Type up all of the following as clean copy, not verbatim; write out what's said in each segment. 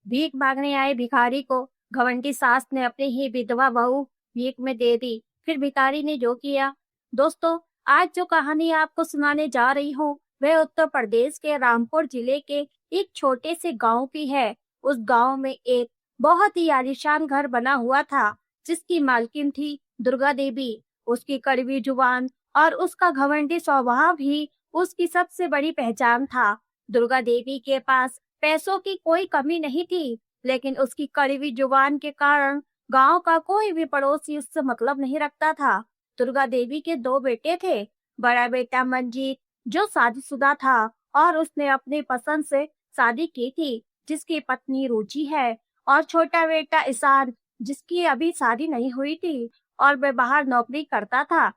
भीख मांगने आए भिखारी को घमंडी सास ने अपनी ही विधवा बहू भीख में दे दी। फिर भिखारी ने जो किया। दोस्तों, आज जो कहानी आपको सुनाने जा रही हूँ वह उत्तर प्रदेश के रामपुर जिले के एक छोटे से गांव की है। उस गांव में एक बहुत ही आलीशान घर बना हुआ था जिसकी मालकिन थी दुर्गा देवी। उसकी कड़वी जुबान और उसका घमंडी स्वभाव ही उसकी सबसे बड़ी पहचान था। दुर्गा देवी के पास पैसों की कोई कमी नहीं थी, लेकिन उसकी कड़वी जुबान के कारण गांव का कोई भी पड़ोसी उससे मतलब नहीं रखता था। दुर्गा देवी के दो बेटे थे। बड़ा बेटा मंजीत जो शादीशुदा था और उसने अपनी पसंद से शादी की थी, जिसकी पत्नी रुचि है, और छोटा बेटा ईशान जिसकी अभी शादी नहीं हुई थी और वह बाहर नौकरी करता था।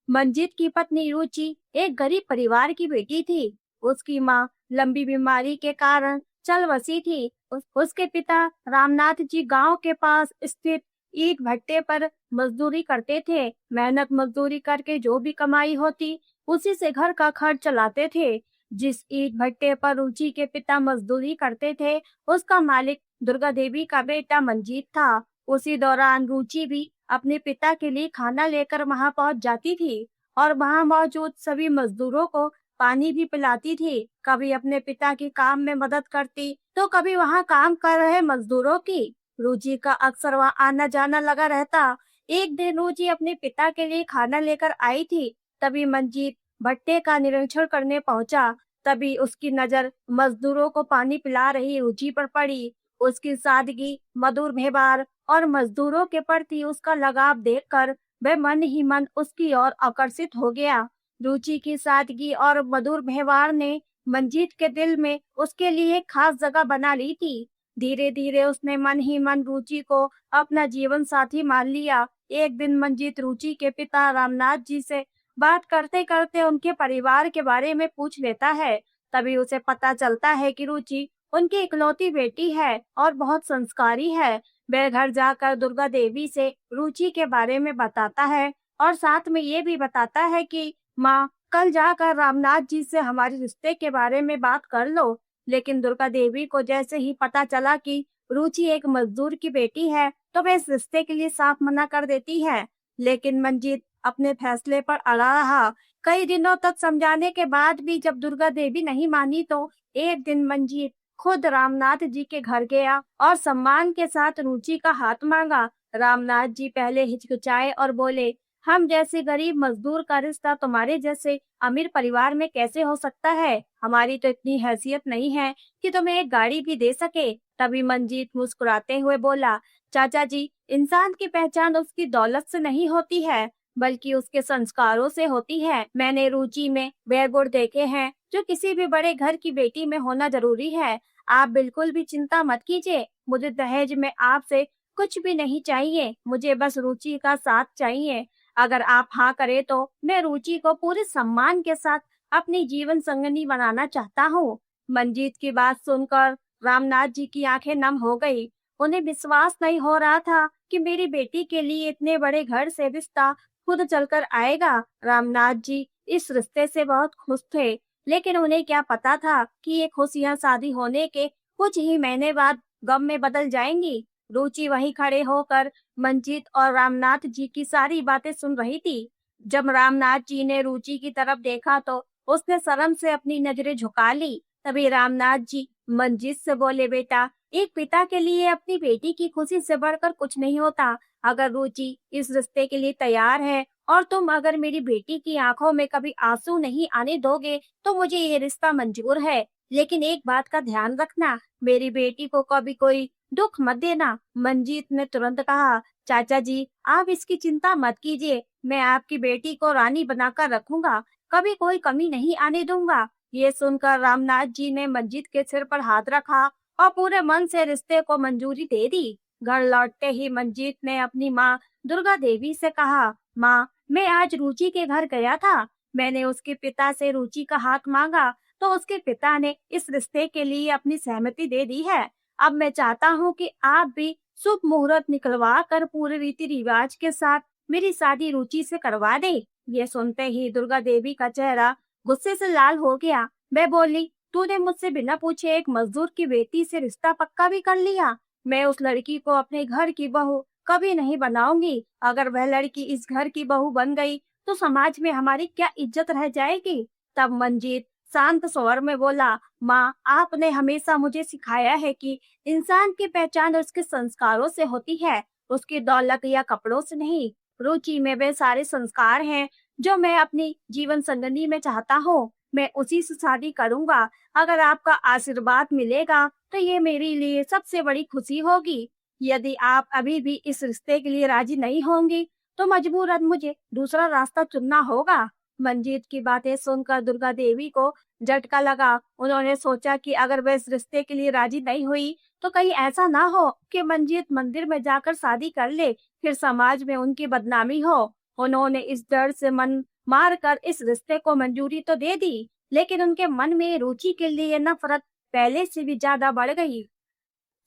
मंजीत की पत्नी रुचि एक गरीब परिवार की बेटी थी। उसकी माँ लंबी बीमारी के कारण चल बसी थी। उसके पिता रामनाथ जी गांव के पास स्थित ईंट भट्टे पर मजदूरी करते थे। मेहनत मजदूरी करके जो भी कमाई होती उसी से घर का खर्च चलाते थे। जिस ईंट भट्टे पर रुचि के पिता मजदूरी करते थे उसका मालिक दुर्गा देवी का बेटा मंजीत था। उसी दौरान रुचि भी अपने पिता के लिए खाना लेकर वहां पहुंच जाती थी और वहां मौजूद सभी मजदूरों को पानी भी पिलाती थी। कभी अपने पिता के काम में मदद करती तो कभी वहां काम कर रहे मजदूरों की। रुचि का अक्सर वहां आना जाना लगा रहता। एक दिन रुचि अपने पिता के लिए खाना लेकर आई थी। तभी मंजीत भट्टे का निरीक्षण करने पहुंचा। तभी उसकी नजर मजदूरों को पानी पिला रही रुचि पर पड़ी। उसकी सादगी, मधुर व्यवहार और मजदूरों के प्रति उसका लगाव देखकर वह मन ही मन उसकी ओर आकर्षित हो गया। रुचि की सादगी और मधुर व्यवहार ने मंजीत के दिल में उसके लिए एक खास जगह बना ली थी। धीरे धीरे उसने मन ही मन रुचि को अपना जीवन साथी मान लिया। एक दिन मंजीत रुचि के पिता रामनाथ जी से बात करते करते उनके परिवार के बारे में पूछ लेता है। तभी उसे पता चलता है कि रुचि उनकी इकलौती बेटी है और बहुत संस्कारी है। वह घर जाकर दुर्गा देवी से रुचि के बारे में बताता है और साथ में ये भी बताता है कि माँ, कल जाकर रामनाथ जी से हमारे रिश्ते के बारे में बात कर लो। लेकिन दुर्गा देवी को जैसे ही पता चला कि रुचि एक मजदूर की बेटी है तो वह इस रिश्ते के लिए साफ मना कर देती है। लेकिन मंजीत अपने फैसले पर अड़ा रहा। कई दिनों तक समझाने के बाद भी जब दुर्गा देवी नहीं मानी तो एक दिन मंजीत खुद रामनाथ जी के घर गया और सम्मान के साथ रुचि का हाथ मांगा। रामनाथ जी पहले हिचकिचाए और बोले, हम जैसे गरीब मजदूर का रिश्ता तुम्हारे जैसे अमीर परिवार में कैसे हो सकता है? हमारी तो इतनी हैसियत नहीं है कि तुम्हें एक गाड़ी भी दे सके। तभी मंजीत मुस्कुराते हुए बोला, चाचा जी, इंसान की पहचान उसकी दौलत से नहीं होती है बल्कि उसके संस्कारों से होती है। मैंने रुचि में वह गुण देखे हैं जो किसी भी बड़े घर की बेटी में होना जरूरी है। आप बिल्कुल भी चिंता मत कीजिए। मुझे दहेज में आपसे कुछ भी नहीं चाहिए। मुझे बस रुचि का साथ चाहिए। अगर आप हाँ करें तो मैं रुचि को पूरे सम्मान के साथ अपनी जीवन संगनी बनाना चाहता हूँ। मंजीत की बात सुनकर रामनाथ जी की आंखें नम हो गई। उन्हें विश्वास नहीं हो रहा था कि मेरी बेटी के लिए इतने बड़े घर से रिश्ता खुद चलकर आएगा। रामनाथ जी इस रिश्ते से बहुत खुश थे, लेकिन उन्हें क्या पता था कि ये खुशियां शादी होने के कुछ ही महीने बाद गम में बदल जाएंगी। रुचि वहीं खड़े होकर मंजीत और रामनाथ जी की सारी बातें सुन रही थी। जब रामनाथ जी ने रुचि की तरफ देखा तो उसने शर्म से अपनी नजरें झुका ली। तभी रामनाथ जी मंजीत से बोले, बेटा, एक पिता के लिए अपनी बेटी की खुशी से बढ़कर कुछ नहीं होता। अगर रुचि इस रिश्ते के लिए तैयार है और तुम अगर मेरी बेटी की आंखों में कभी आंसू नहीं आने दोगे तो मुझे ये रिश्ता मंजूर है। लेकिन एक बात का ध्यान रखना, मेरी बेटी को कभी कोई दुख मत देना। मंजीत ने तुरंत कहा, चाचा जी, आप इसकी चिंता मत कीजिए। मैं आपकी बेटी को रानी बनाकर रखूंगा, कभी कोई कमी नहीं आने दूंगा। ये सुनकर रामनाथ जी ने मंजीत के सिर पर हाथ रखा और पूरे मन से रिश्ते को मंजूरी दे दी। घर लौटते ही मंजीत ने अपनी माँ दुर्गा देवी से कहा, माँ, मैं आज रुचि के घर गया था। मैंने उसके पिता से रुचि का हाथ मांगा तो उसके पिता ने इस रिश्ते के लिए अपनी सहमति दे दी है। अब मैं चाहता हूँ कि आप भी शुभ मुहूर्त निकलवा कर पूरे रीति रिवाज के साथ मेरी शादी रुचि से करवा दे। ये सुनते ही दुर्गा देवी का चेहरा गुस्से से लाल हो गया। वह बोली, तूने मुझसे बिना पूछे एक मजदूर की बेटी से रिश्ता पक्का भी कर लिया। मैं उस लड़की को अपने घर की बहू कभी नहीं बनाऊंगी। अगर वह लड़की इस घर की बहू बन गई तो समाज में हमारी क्या इज्जत रह जाएगी। तब मंजीत शांत स्वर में बोला, माँ, आपने हमेशा मुझे सिखाया है कि इंसान की पहचान उसके संस्कारों से होती है, उसकी दौलत या कपड़ों से नहीं। रुचि में वे सारे संस्कार हैं जो मैं अपनी जीवन संगनी में चाहता हूँ। मैं उसी से शादी करूंगा। अगर आपका आशीर्वाद मिलेगा तो ये मेरे लिए सबसे बड़ी खुशी होगी। यदि आप अभी भी इस रिश्ते के लिए राजी नहीं होंगी तो मजबूरन मुझे दूसरा रास्ता चुनना होगा। मंजीत की बातें सुनकर दुर्गा देवी को झटका लगा। उन्होंने सोचा कि अगर वह इस रिश्ते के लिए राजी नहीं हुई तो कहीं ऐसा ना हो कि मंजीत मंदिर में जाकर शादी कर ले, फिर समाज में उनकी बदनामी हो। उन्होंने इस डर से मन मार कर इस रिश्ते को मंजूरी तो दे दी, लेकिन उनके मन में रुचि के लिए नफरत पहले से भी ज्यादा बढ़ गई।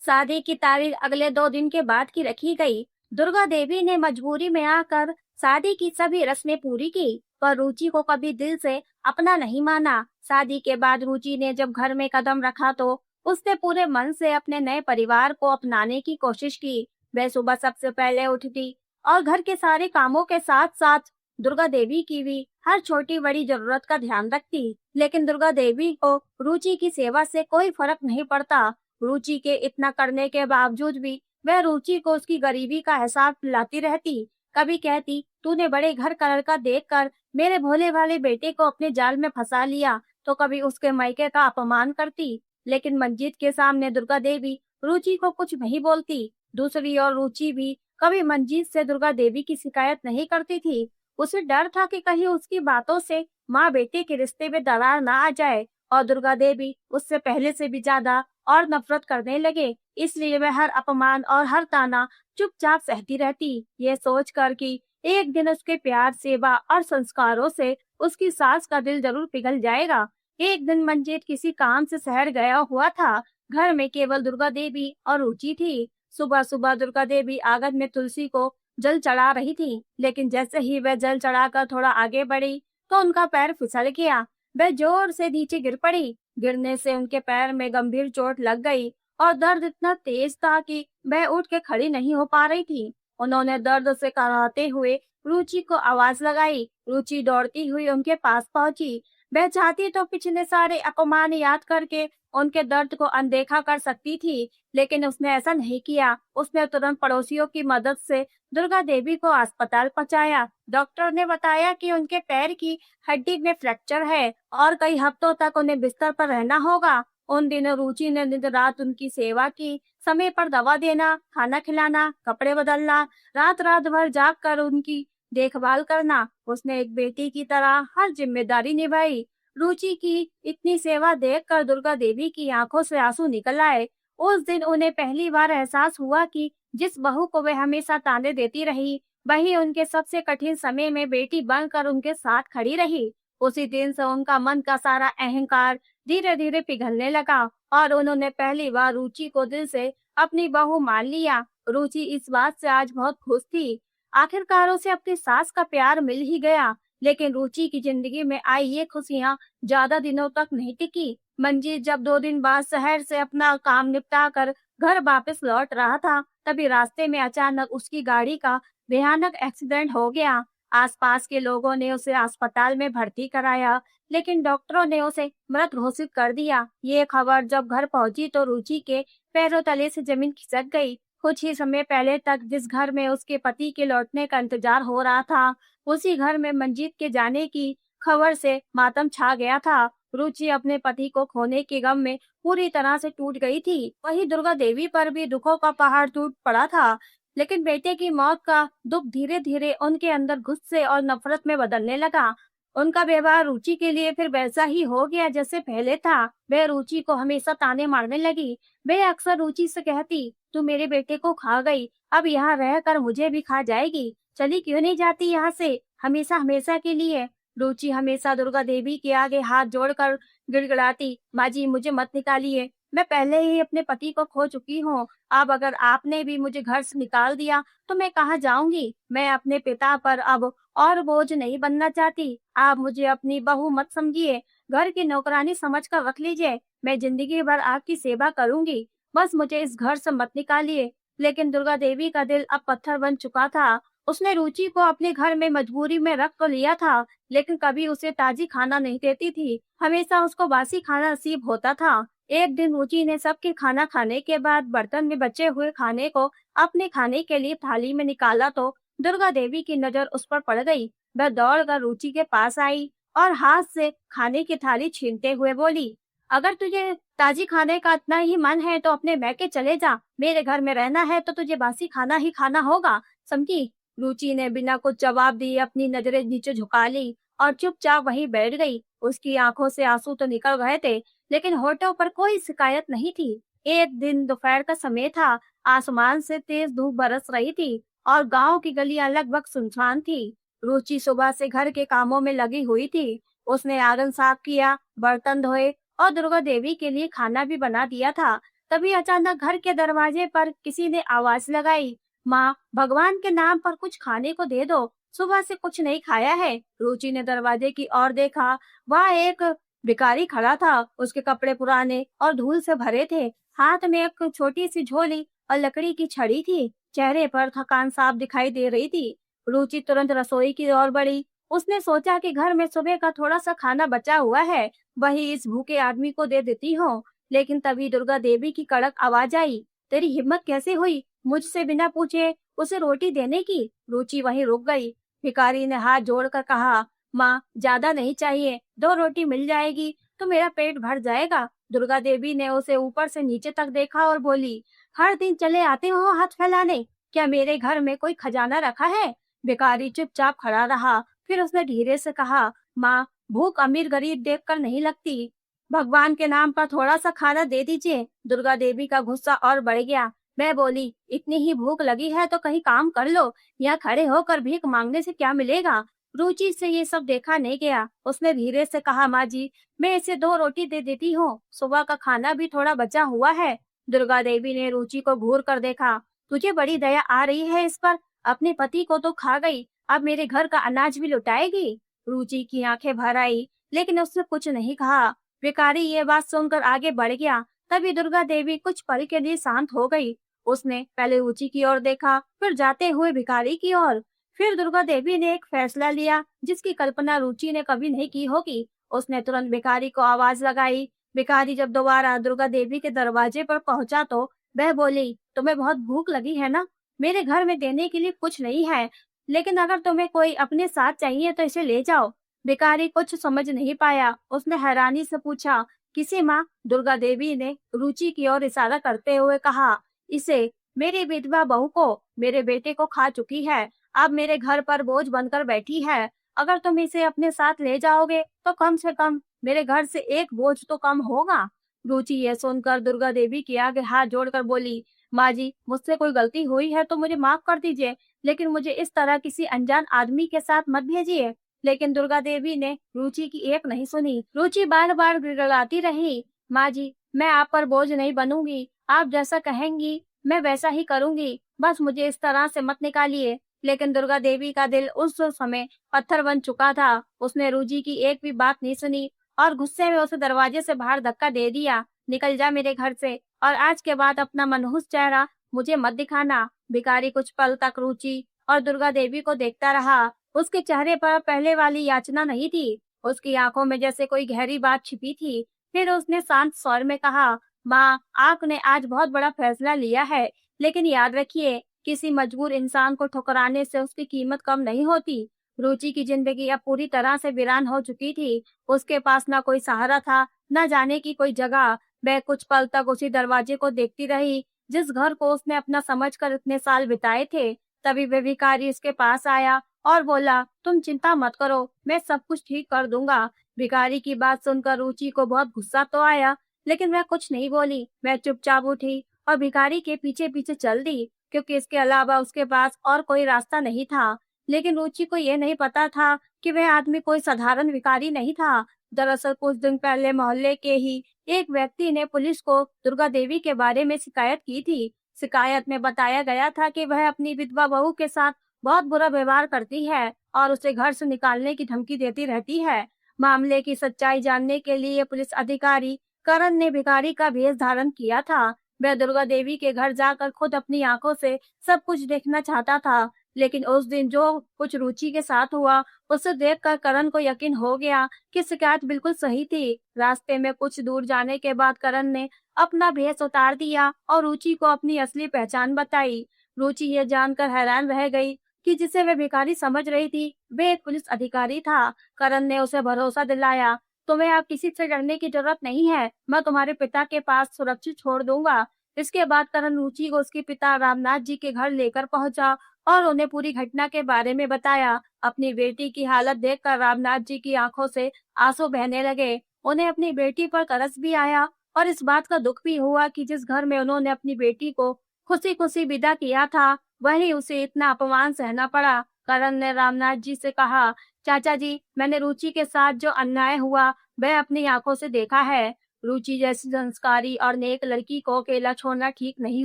शादी की तारीख अगले 2 दिन के बाद की रखी गई। दुर्गा देवी ने मजबूरी में आकर शादी की सभी रस्में पूरी की, पर रुचि को कभी दिल से अपना नहीं माना। शादी के बाद रुचि ने जब घर में कदम रखा तो उसने पूरे मन से अपने नए परिवार को अपनाने की कोशिश की। वह सुबह सबसे पहले उठती और घर के सारे कामों के साथ साथ दुर्गा देवी की भी हर छोटी बड़ी जरूरत का ध्यान रखती। लेकिन दुर्गा देवी को रुचि की सेवा से कोई फर्क नहीं पड़ता। रुचि के इतना करने के बावजूद भी वह रुचि को उसकी गरीबी का एहसास दिलाती रहती। कभी कहती, तूने बड़े घर का लड़का देखकर मेरे भोले भाले बेटे को अपने जाल में फंसा लिया, तो कभी उसके मायके का अपमान करती। लेकिन मंजीत के सामने दुर्गा देवी रुचि को कुछ नहीं बोलती। दूसरी ओर रुचि भी कभी मंजीत से दुर्गा देवी की शिकायत नहीं करती थी। उसे डर था कि कहीं उसकी बातों से माँ बेटे के रिश्ते में दरार ना आ जाए और दुर्गा देवी उससे पहले से भी ज्यादा और नफरत करने लगे। इसलिए वह हर अपमान और हर ताना चुपचाप सहती रहती, ये सोचकर कि एक दिन उसके प्यार, सेवा और संस्कारों से उसकी सास का दिल जरूर पिघल जाएगा। एक दिन मंजीत किसी काम से शहर गया हुआ था। घर में केवल दुर्गा देवी और रुचि थी। सुबह सुबह दुर्गा देवी आंगन में तुलसी को जल चढ़ा रही थी, लेकिन जैसे ही वह जल चढ़ाकर थोड़ा आगे बढ़ी तो उनका पैर फिसल गया। वह जोर से नीचे गिर पड़ी। गिरने से उनके पैर में गंभीर चोट लग गई और दर्द इतना तेज था कि वह उठ के खड़ी नहीं हो पा रही थी। उन्होंने दर्द से कराहते हुए रुचि को आवाज लगाई। रुचि दौड़ती हुई उनके पास पहुंची। वह चाहती तो पिछले सारे अपमान याद करके उनके दर्द को अनदेखा कर सकती थी, लेकिन उसने ऐसा नहीं किया। उसने तुरंत पड़ोसियों की मदद से दुर्गा देवी को अस्पताल पहुंचाया। डॉक्टर ने बताया कि उनके पैर की हड्डी में फ्रैक्चर है और कई हफ्तों तक उन्हें बिस्तर पर रहना होगा। उन दिनों रुचि ने दिन रात उनकी सेवा की, समय पर दवा देना, खाना खिलाना, कपड़े बदलना, रात रात भर जाग कर उनकी देखभाल करना। उसने एक बेटी की तरह हर जिम्मेदारी निभाई। रुचि की इतनी सेवा देखकर दुर्गा देवी की आंखों से आंसू निकल आए। उस दिन उन्हें पहली बार एहसास हुआ कि जिस बहू को वे हमेशा ताने देती रही, वही उनके सबसे कठिन समय में बेटी बनकर उनके साथ खड़ी रही। उसी दिन से उनका मन का सारा अहंकार धीरे धीरे पिघलने लगा और उन्होंने पहली बार रुचि को दिल से अपनी बहू मान लिया। रुचि इस बात से आज बहुत खुश थी। आखिरकार उसे अपनी सास का प्यार मिल ही गया। लेकिन रुचि की जिंदगी में आई ये खुशियां ज्यादा दिनों तक नहीं टिकी। मंजीत जब 2 दिन बाद शहर से अपना काम निपटा कर घर वापस लौट रहा था, तभी रास्ते में अचानक उसकी गाड़ी का भयानक एक्सीडेंट हो गया। आसपास के लोगों ने उसे अस्पताल में भर्ती कराया, लेकिन डॉक्टरों ने उसे मृत घोषित कर दिया। ये खबर जब घर पहुंची तो रुचि के पैरों तले से जमीन खिसक गई। कुछ ही समय पहले तक जिस घर में उसके पति के लौटने का इंतजार हो रहा था, उसी घर में मंजीत के जाने की खबर से मातम छा गया था। रुचि अपने पति को खोने के गम में पूरी तरह से टूट गई थी। वहीं दुर्गा देवी पर भी दुखों का पहाड़ टूट पड़ा था। लेकिन बेटे की मौत का दुख धीरे धीरे उनके अंदर गुस्से और नफरत में बदलने लगा। उनका व्यवहार रुचि के लिए फिर वैसा ही हो गया जैसे पहले था। वह रुचि को हमेशा ताने मारने लगी। वह अक्सर रुचि से कहती, तू मेरे बेटे को खा गई, अब यहाँ रहकर मुझे भी खा जाएगी। चली क्यों नहीं जाती यहाँ से, हमेशा हमेशा के लिए। रुचि हमेशा दुर्गा देवी के आगे हाथ जोड़कर गिड़गिड़ाती, माँ जी मुझे मत निकालिए, मैं पहले ही अपने पति को खो चुकी हूँ। अब अगर आपने भी मुझे घर से निकाल दिया तो मैं कहाँ जाऊंगी। मैं अपने पिता पर अब और बोझ नहीं बनना चाहती। आप मुझे अपनी बहू मत समझिए। घर की नौकरानी समझकर रख लीजिए। मैं जिंदगी भर आपकी सेवा करूंगी, बस मुझे इस घर से मत निकालिए। लेकिन दुर्गा देवी का दिल अब पत्थर बन चुका था। उसने रुचि को अपने घर में मजबूरी में रख तो लिया था, लेकिन कभी उसे ताजी खाना नहीं देती थी। हमेशा उसको बासी खाना नसीब होता था। एक दिन रुचि ने सबके खाना खाने के बाद बर्तन में बचे हुए खाने को अपने खाने के लिए थाली में निकाला तो दुर्गा देवी की नजर उस पर पड़ गई। वह दौड़कर रुचि के पास आई और हाथ से खाने की थाली छीनते हुए बोली, अगर तुझे ताजी खाने का इतना ही मन है तो अपने मैके चले जा। मेरे घर में रहना है तो तुझे बासी खाना ही खाना होगा, समझी? रुचि ने बिना कुछ जवाब दिए अपनी नजरें नीचे झुका ली और चुपचाप वहीं बैठ गई। उसकी आंखों से आंसू तो निकल रहे थे, लेकिन होठों पर कोई शिकायत नहीं थी। एक दिन दोपहर का समय था। आसमान से तेज धूप बरस रही थी और गांव की गलियां लगभग सुनसान थी। रुचि सुबह से घर के कामों में लगी हुई थी। उसने आंगन साफ किया, बर्तन धोए और दुर्गा देवी के लिए खाना भी बना दिया था। तभी अचानक घर के दरवाजे पर किसी ने आवाज लगाई, माँ, भगवान के नाम पर कुछ खाने को दे दो, सुबह से कुछ नहीं खाया है। रुचि ने दरवाजे की ओर देखा। वह एक भिखारी खड़ा था। उसके कपड़े पुराने और धूल से भरे थे। हाथ में एक छोटी सी झोली और लकड़ी की छड़ी थी। चेहरे पर थकान साफ दिखाई दे रही थी। रुचि तुरंत रसोई की ओर बढ़ी। उसने सोचा कि घर में सुबह का थोड़ा सा खाना बचा हुआ है, वही इस भूखे आदमी को दे देती हूँ। लेकिन तभी दुर्गा देवी की कड़क आवाज आई, तेरी हिम्मत कैसे हुई मुझसे बिना पूछे उसे रोटी देने की? रुचि वहीं रुक गई। भिखारी ने हाथ जोड़कर कहा, माँ, ज्यादा नहीं चाहिए, 2 रोटी मिल जाएगी तो मेरा पेट भर जाएगा। दुर्गा देवी ने उसे ऊपर से नीचे तक देखा और बोली, हर दिन चले आते हो हाथ फैलाने, क्या मेरे घर में कोई खजाना रखा है? भिखारी चुपचाप खड़ा रहा। फिर उसने धीरे से कहा, माँ, भूख अमीर गरीब देखकर नहीं लगती, भगवान के नाम पर थोड़ा सा खाना दे दीजिए। दुर्गा देवी का गुस्सा और बढ़ गया। मैं बोली, इतनी ही भूख लगी है तो कहीं काम कर लो, यहाँ खड़े होकर भीख मांगने से क्या मिलेगा? रुचि से ये सब देखा नहीं गया। उसने धीरे से कहा, माँ जी, मैं इसे 2 रोटी दे देती हूँ, सुबह का खाना भी थोड़ा बचा हुआ है। दुर्गा देवी ने रुचि को घूर कर देखा। तुझे बड़ी दया आ रही है इस पर? अपने पति को तो खा गई, अब मेरे घर का अनाज भी लुटाएगी? रुचि की आंखें भर आई, लेकिन उसने कुछ नहीं कहा। भिखारी ये बात सुनकर आगे बढ़ गया। तभी दुर्गा देवी कुछ पल के लिए शांत हो गई। उसने पहले रुचि की ओर देखा, फिर जाते हुए भिखारी की ओर। फिर दुर्गा देवी ने एक फैसला लिया जिसकी कल्पना रुचि ने कभी नहीं की होगी। उसने तुरंत भिखारी को आवाज लगाई। भिखारी जब दोबारा दुर्गा देवी के दरवाजे पर पहुंचा तो वह बोली, तुम्हें बहुत भूख लगी है ना? मेरे घर में देने के लिए कुछ नहीं है, लेकिन अगर तुम्हें कोई अपने साथ चाहिए तो इसे ले जाओ। भिखारी कुछ समझ नहीं पाया। उसने हैरानी से पूछा, किसे माँ? दुर्गा देवी ने रुचि की ओर इशारा करते हुए कहा, इसे, मेरी विधवा बहू को, मेरे बेटे को खा चुकी है, अब मेरे घर पर बोझ बनकर बैठी है। अगर तुम इसे अपने साथ ले जाओगे तो कम से कम मेरे घर से एक बोझ तो कम होगा। रुचि ये सुनकर दुर्गा देवी के आगे हाथ जोड़कर बोली, माँ जी, मुझसे कोई गलती हुई है तो मुझे माफ कर दीजिए, लेकिन मुझे इस तरह किसी अनजान आदमी के साथ मत भेजिए। लेकिन दुर्गा देवी ने रुचि की एक नहीं सुनी। रुचि बार बार गिड़गिड़ाती रही, माँ जी, मैं आप पर बोझ नहीं बनूंगी, आप जैसा कहेंगी मैं वैसा ही करूंगी, बस मुझे इस तरह से मत निकालिए। लेकिन दुर्गा देवी का दिल उस समय पत्थर बन चुका था। उसने रुचि की एक भी बात नहीं सुनी और गुस्से में उसे दरवाजे से बाहर धक्का दे दिया। निकल जा मेरे घर से, और आज के बाद अपना मनहूस चेहरा मुझे मत दिखाना। भिखारी कुछ पल तक रुचि और दुर्गा देवी को देखता रहा। उसके चेहरे पर पहले वाली याचना नहीं थी। उसकी आंखों में जैसे कोई गहरी बात छिपी थी। फिर उसने शांत स्वर में कहा, माँ, आपने आज बहुत बड़ा फैसला लिया है, लेकिन याद रखिए, किसी मजबूर इंसान को ठुकराने से उसकी कीमत कम नहीं होती। रुचि की जिंदगी अब पूरी तरह से वीरान हो चुकी थी। उसके पास न कोई सहारा था, न जाने की कोई जगह। वह कुछ पल तक उसी दरवाजे को देखती रही जिस घर को उसने अपना समझकर इतने साल बिताए थे। तभी वह भिखारी उसके पास आया और बोला, तुम चिंता मत करो, मैं सब कुछ ठीक कर दूंगा। भिखारी की बात सुनकर रुचि को बहुत गुस्सा तो आया, लेकिन वह कुछ नहीं बोली। वह चुपचाप उठी और भिखारी के पीछे पीछे चल दी, क्योंकि इसके अलावा उसके पास और कोई रास्ता नहीं था। लेकिन रुचि को यह नहीं पता था कि वह आदमी कोई साधारण भिखारी नहीं था। दरअसल कुछ दिन पहले मोहल्ले के ही एक व्यक्ति ने पुलिस को दुर्गा देवी के बारे में शिकायत की थी। शिकायत में बताया गया था कि वह अपनी विधवा बहू के साथ बहुत बुरा व्यवहार करती है और उसे घर से निकालने की धमकी देती रहती है। मामले की सच्चाई जानने के लिए पुलिस अधिकारी करण ने भिखारी का भेष धारण किया था। वह दुर्गा देवी के घर जाकर खुद अपनी आंखों से सब कुछ देखना चाहता था, लेकिन उस दिन जो कुछ रुचि के साथ हुआ, उसे देखकर करण को यकीन हो गया कि शिकायत बिल्कुल सही थी। रास्ते में कुछ दूर जाने के बाद करण ने अपना भेष उतार दिया और रुचि को अपनी असली पहचान बताई। रुचि ये जानकर हैरान रह गई कि जिसे वह भिखारी समझ रही थी, वह एक पुलिस अधिकारी था। करण ने उसे भरोसा दिलाया, तुम्हें अब किसी से डरने की जरूरत नहीं है, मैं तुम्हारे पिता के पास सुरक्षित छोड़ दूंगा। इसके बाद करण रुचि को उसके पिता रामनाथ जी के घर लेकर पहुंचा और उन्हें पूरी घटना के बारे में बताया। अपनी बेटी की हालत देखकर रामनाथ जी की आंखों से आंसू बहने लगे। उन्हें अपनी बेटी पर तरस भी आया और इस बात का दुख भी हुआ कि जिस घर में उन्होंने अपनी बेटी को खुशी-खुशी विदा किया था, वहीं उसे इतना अपमान सहना पड़ा। करण ने रामनाथ जी से कहा, चाचा जी, मैंने रुचि के साथ जो अन्याय हुआ, वह अपनी आंखों से देखा है। रुचि जैसी संस्कारी और नेक लड़की को अकेला छोड़ना ठीक नहीं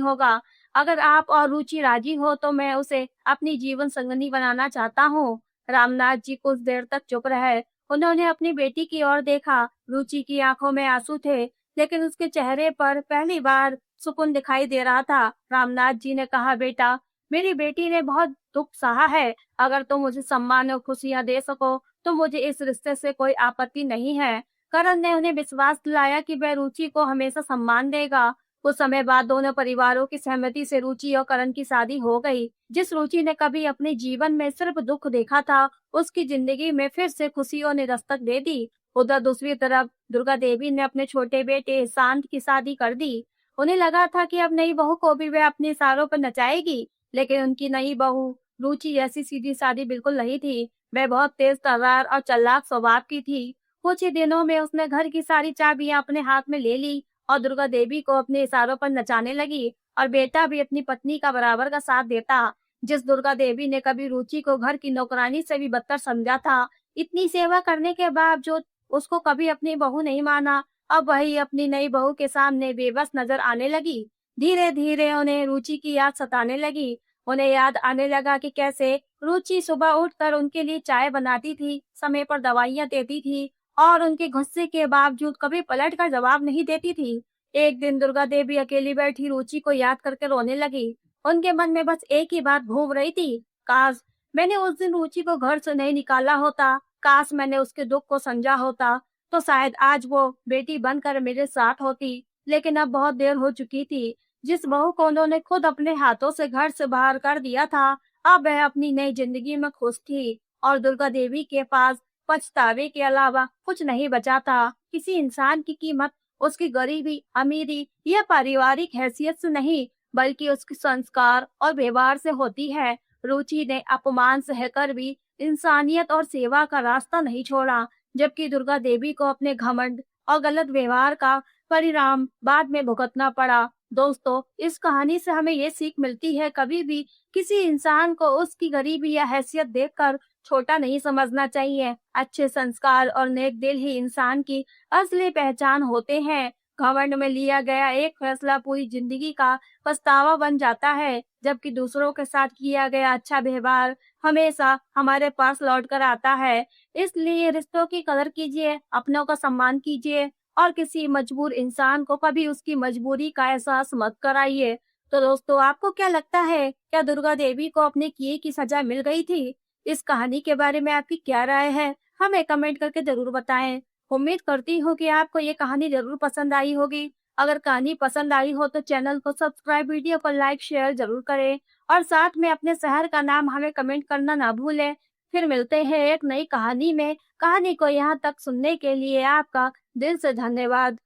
होगा। अगर आप और रुचि राजी हो तो मैं उसे अपनी जीवन संगनी बनाना चाहता हूँ। रामनाथ जी कुछ देर तक चुप रहे। उन्होंने अपनी बेटी की ओर देखा। रुचि की आंखों में आंसू थे, लेकिन उसके चेहरे पर पहली बार सुकून दिखाई दे रहा था। रामनाथ जी ने कहा, बेटा, मेरी बेटी ने बहुत दुख सहा है। अगर तुम मुझे सम्मान और खुशियां दे सको तो मुझे इस रिश्ते से कोई आपत्ति नहीं है। करण ने उन्हें विश्वास दिलाया कि वह रुचि को हमेशा सम्मान देगा। कुछ समय बाद दोनों परिवारों की सहमति से रुचि और करण की शादी हो गई। जिस रुचि ने कभी अपने जीवन में सिर्फ दुख देखा था, उसकी जिंदगी में फिर से खुशियों ने दस्तक दे दी। उधर दूसरी तरफ दुर्गा देवी ने अपने छोटे बेटे शांत की शादी कर दी। उन्हें लगा था कि अब नई बहू को भी वह अपने इशारों पर नचाएगी, लेकिन उनकी नई बहू रुचि जैसी सीधी सादी बिल्कुल नहीं थी। वह बहुत तेज तर्रार और चालाक स्वभाव की थी। कुछ ही दिनों में उसने घर की सारी चाबियां अपने हाथ में ले ली और दुर्गा देवी को अपने इशारों पर नचाने लगी और बेटा भी अपनी पत्नी का बराबर का साथ देता। जिस दुर्गा देवी ने कभी रुचि को घर की नौकरानी से भी बदतर समझा था, इतनी सेवा करने के बावजूद उसको कभी अपनी बहू नहीं माना, अब वही अपनी नई बहू के सामने बेबस नजर आने लगी। धीरे धीरे उन्हें रुचि की याद सताने लगी। उन्हें याद आने लगा कि कैसे रुचि सुबह उठकर उनके लिए चाय बनाती थी, समय पर दवाइयां देती थी और उनके गुस्से के बावजूद कभी पलटकर जवाब नहीं देती थी। एक दिन दुर्गा देवी अकेली बैठी रुचि को याद करके रोने लगी। उनके मन में बस एक ही बात घूम रही थी, काश मैंने उस दिन रुचि को घर से नहीं निकाला होता, काश मैंने उसके दुख को समझा होता, तो शायद आज वो बेटी बनकर मेरे साथ होती। लेकिन अब बहुत देर हो चुकी थी। जिस बहू को उन्होंने खुद अपने हाथों से घर से बाहर कर दिया था, अब वह अपनी नई जिंदगी में खुश थी और दुर्गा देवी के पास पछतावे के अलावा कुछ नहीं बचा था। किसी इंसान की कीमत उसकी गरीबी, अमीरी या पारिवारिक हैसियत से नहीं, बल्कि उसके संस्कार और व्यवहार से होती है। रुचि ने अपमान सहकर भी इंसानियत और सेवा का रास्ता नहीं छोड़ा, जबकि दुर्गा देवी को अपने घमंड और गलत व्यवहार का परिणाम बाद में भुगतना पड़ा। दोस्तों, इस कहानी से हमें ये सीख मिलती है, कभी भी किसी इंसान को उसकी गरीबी या हैसियत देखकर छोटा नहीं समझना चाहिए। अच्छे संस्कार और नेक दिल ही इंसान की असली पहचान होते हैं। घमंड में लिया गया एक फैसला पूरी जिंदगी का पछतावा बन जाता है, जबकि दूसरों के साथ किया गया अच्छा व्यवहार हमेशा हमारे पास लौट कर आता है। इसलिए रिश्तों की कदर कीजिए, अपनों का सम्मान कीजिए और किसी मजबूर इंसान को कभी उसकी मजबूरी का एहसास मत कराइए। तो दोस्तों, आपको क्या लगता है, क्या दुर्गा देवी को अपने किए की सजा मिल गई थी? इस कहानी के बारे में आपकी क्या राय है? हमें कमेंट करके जरूर बताएं। उम्मीद करती हूँ कि आपको ये कहानी जरूर पसंद आई होगी। अगर कहानी पसंद आई हो तो चैनल को सब्सक्राइब, वीडियो को लाइक शेयर जरूर करें और साथ में अपने शहर का नाम हमें कमेंट करना ना भूलें। फिर मिलते हैं एक नई कहानी में। कहानी को यहाँ तक सुनने के लिए आपका दिल से धन्यवाद।